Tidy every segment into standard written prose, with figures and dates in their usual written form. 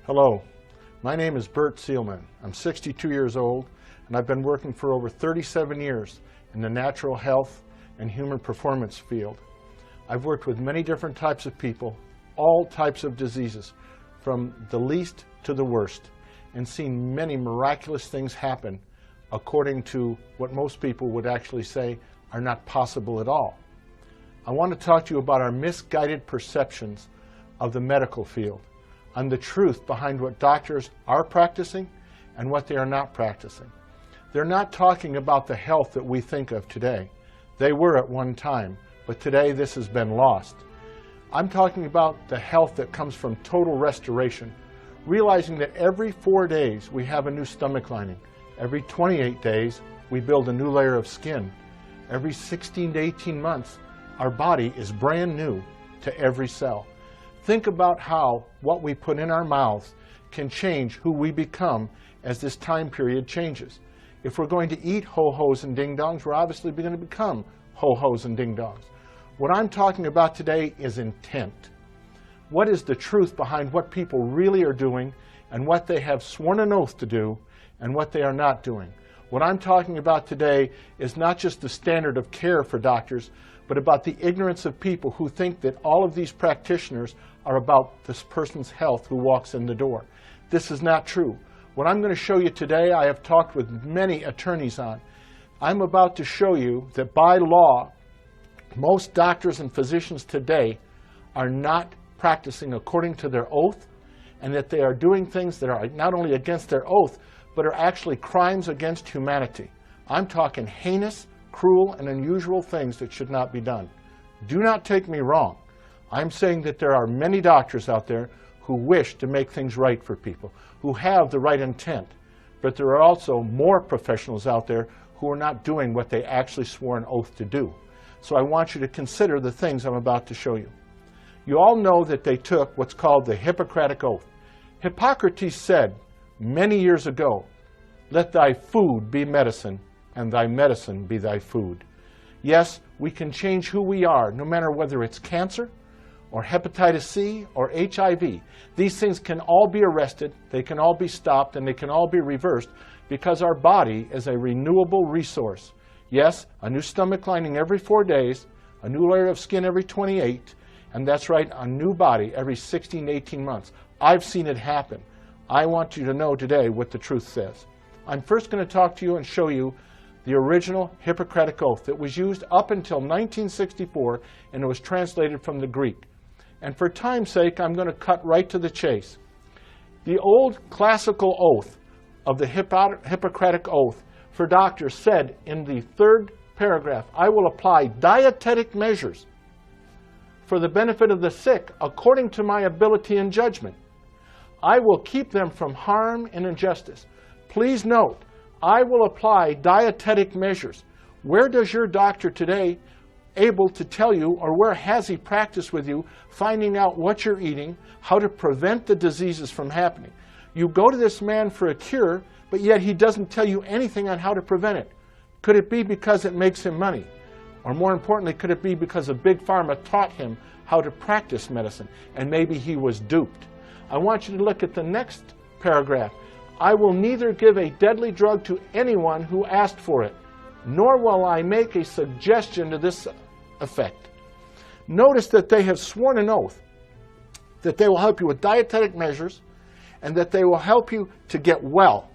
Hello, my name is Bert Seelman. I'm 62 years old and I've been working for over 37 years in the natural health and human performance field. I've worked with many different types of people, all types of diseases, from the least to the worst, and seen many miraculous things happen according to what most people would actually say are not possible at all. I want to talk to you about our misguided perceptions of the medical field, and the truth behind what doctors are practicing and what they are not practicing. They're not talking about the health that we think of today. They were at one time, but today this has been lost. I'm talking about the health that comes from total restoration, realizing that every 4 days we have a new stomach lining. Every 28 days we build a new layer of skin. Every 16 to 18 months our body is brand new to every cell. Think about how what we put in our mouths can change who we become as this time period changes. If we're going to eat ho-hos and ding-dongs, we're obviously going to become ho-hos and ding-dongs. What I'm talking about today is intent. What is the truth behind what people really are doing and what they have sworn an oath to do and what they are not doing? What I'm talking about today is not just the standard of care for doctors, but about the ignorance of people who think that all of these practitioners are about this person's health who walks in the door. This is not true. What I'm going to show you today, I have talked with many attorneys on. I'm about to show you that by law, most doctors and physicians today are not practicing according to their oath, and that they are doing things that are not only against their oath, but are actually crimes against humanity. I'm talking heinous, cruel, and unusual things that should not be done. Do not take me wrong. I'm saying that there are many doctors out there who wish to make things right for people, who have the right intent, but there are also more professionals out there who are not doing what they actually swore an oath to do. So I want you to consider the things I'm about to show you. You all know that they took what's called the Hippocratic Oath. Hippocrates said many years ago, "Let thy food be medicine, and thy medicine be thy food." Yes, we can change who we are, no matter whether it's cancer, or hepatitis C, or HIV. These things can all be arrested, they can all be stopped, and they can all be reversed because our body is a renewable resource. Yes, a new stomach lining every 4 days, a new layer of skin every 28, and that's right, a new body every 16 to 18 months. I've seen it happen. I want you to know today what the truth says. I'm first going to talk to you and show you the original Hippocratic Oath that was used up until 1964, and it was translated from the Greek. And for time's sake, I'm going to cut right to the chase. The old classical oath of the Hippocratic Oath for doctors said in the 3rd paragraph, "I will apply dietetic measures for the benefit of the sick according to my ability and judgment. I will keep them from harm and injustice." Please note, I will apply dietetic measures. Where does your doctor today able to tell you, or where has he practiced with you, finding out what you're eating, how to prevent the diseases from happening? You go to this man for a cure, but yet he doesn't tell you anything on how to prevent it. Could it be because it makes him money? Or more importantly, could it be because a big pharma taught him how to practice medicine, and maybe he was duped? I want you to look at the next paragraph. "I will neither give a deadly drug to anyone who asked for it, nor will I make a suggestion to this effect." Notice that they have sworn an oath that they will help you with dietetic measures and that they will help you to get well,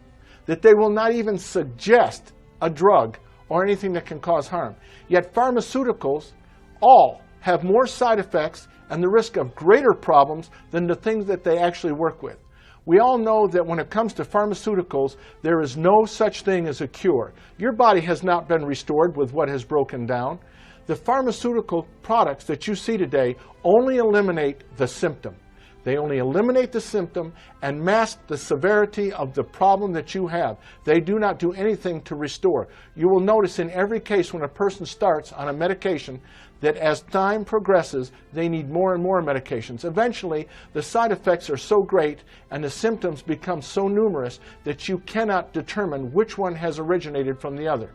that they will not even suggest a drug or anything that can cause harm. Yet pharmaceuticals all have more side effects and the risk of greater problems than the things that they actually work with. We all know that when it comes to pharmaceuticals, there is no such thing as a cure. Your body has not been restored with what has broken down. The pharmaceutical products that you see today only eliminate the symptom. They only eliminate the symptom and mask the severity of the problem that you have. They do not do anything to restore. You will notice in every case when a person starts on a medication that as time progresses, they need more and more medications. Eventually, the side effects are so great and the symptoms become so numerous that you cannot determine which one has originated from the other.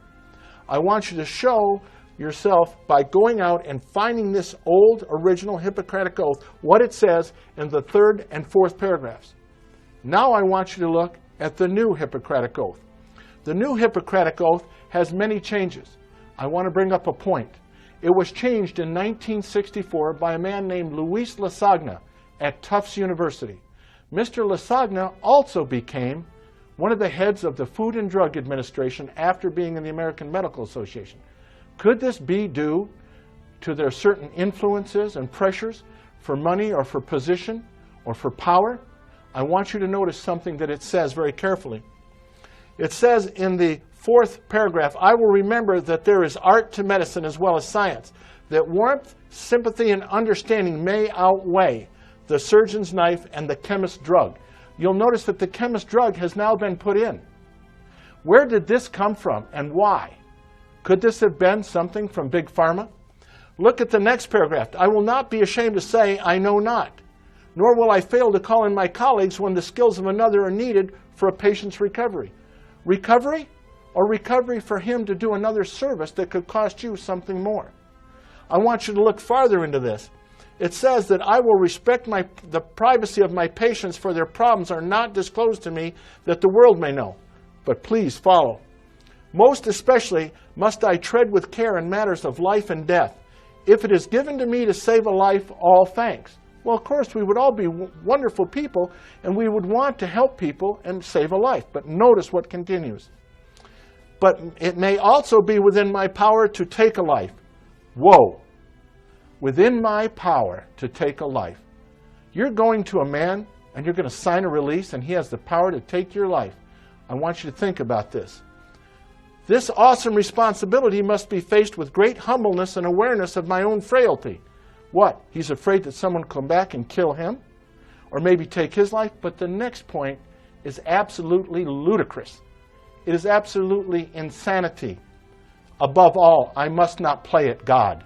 I want you to show yourself by going out and finding this old original Hippocratic Oath, what it says in the 3rd and 4th paragraphs. Now I want you to look at the new Hippocratic Oath. The new Hippocratic Oath has many changes. I want to bring up a point. It was changed in 1964 by a man named Luis Lasagna at Tufts University. Mr. Lasagna also became one of the heads of the Food and Drug Administration after being in the American Medical Association. Could this be due to their certain influences and pressures for money or for position or for power? I want you to notice something that it says very carefully. It says in the 4th paragraph, I will remember that there is art to medicine as well as science, that warmth, sympathy, and understanding may outweigh the surgeon's knife and the chemist's drug. You'll notice that the chemist's drug has now been put in. Where did this come from and why? Could this have been something from Big Pharma? Look at the next paragraph. I will not be ashamed to say I know not, nor will I fail to call in my colleagues when the skills of another are needed for a patient's recovery. Recovery? Or recovery for him to do another service that could cost you something more. I want you to look farther into this. It says that I will respect the privacy of my patients, for their problems are not disclosed to me that the world may know. But please follow. Most especially must I tread with care in matters of life and death. If it is given to me to save a life, all thanks. Well, of course, we would all be wonderful people, and we would want to help people and save a life. But notice what continues. But it may also be within my power to take a life. Whoa. Within my power to take a life. You're going to a man and you're going to sign a release and he has the power to take your life. I want you to think about this. This awesome responsibility must be faced with great humbleness and awareness of my own frailty. What? He's afraid that someone will come back and kill him? Or maybe take his life? But the next point is absolutely ludicrous. It is absolutely insanity. Above all, I must not play at God.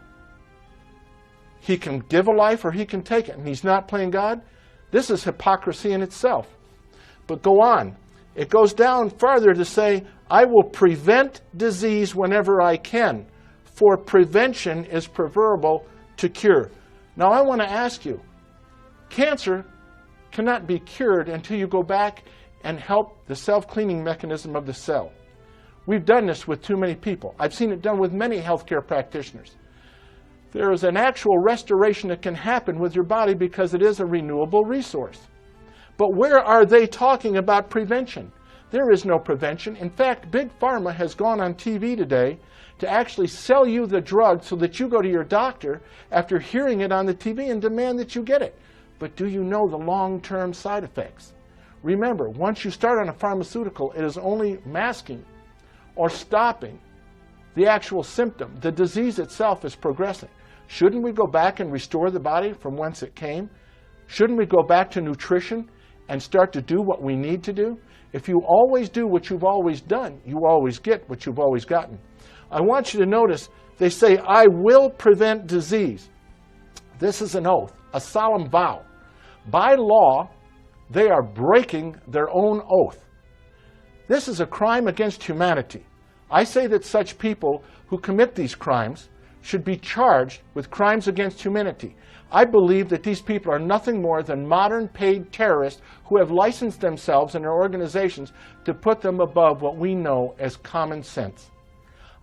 He can give a life or he can take it, and he's not playing God. This is hypocrisy in itself. But go on. It goes down farther to say, I will prevent disease whenever I can, for prevention is preferable to cure. Now I want to ask you, cancer cannot be cured until you go back and help the self-cleaning mechanism of the cell. We've done this with too many people. I've seen it done with many healthcare practitioners. There is an actual restoration that can happen with your body because it is a renewable resource. But where are they talking about prevention? There is no prevention. In fact, Big Pharma has gone on TV today to actually sell you the drug so that you go to your doctor after hearing it on the TV and demand that you get it. But do you know the long-term side effects? Remember, once you start on a pharmaceutical, it is only masking or stopping the actual symptom. The disease itself is progressing. Shouldn't we go back and restore the body from whence it came? Shouldn't we go back to nutrition and start to do what we need to do? If you always do what you've always done, you always get what you've always gotten. I want you to notice they say, I will prevent disease. This is an oath, a solemn vow. By law, they are breaking their own oath. This is a crime against humanity. I say that such people who commit these crimes should be charged with crimes against humanity. I believe that these people are nothing more than modern paid terrorists who have licensed themselves and their organizations to put them above what we know as common sense.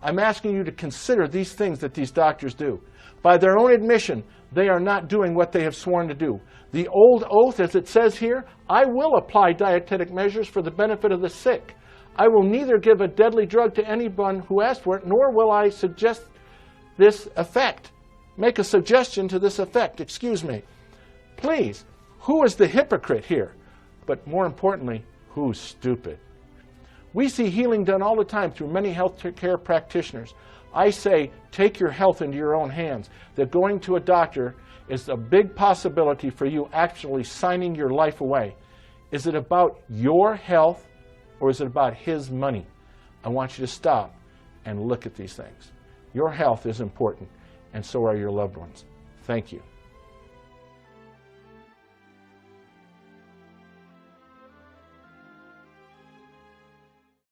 I'm asking you to consider these things that these doctors do. By their own admission, they are not doing what they have sworn to do. The old oath, as it says here, I will apply dietetic measures for the benefit of the sick. I will neither give a deadly drug to anyone who asks for it, nor will I suggest this effect. Make a suggestion to this effect, excuse me. Please, who is the hypocrite here? But more importantly, who's stupid? We see healing done all the time through many health care practitioners. I say, take your health into your own hands. That going to a doctor is a big possibility for you actually signing your life away. Is it about your health or is it about his money? I want you to stop and look at these things. Your health is important, and so are your loved ones. Thank you.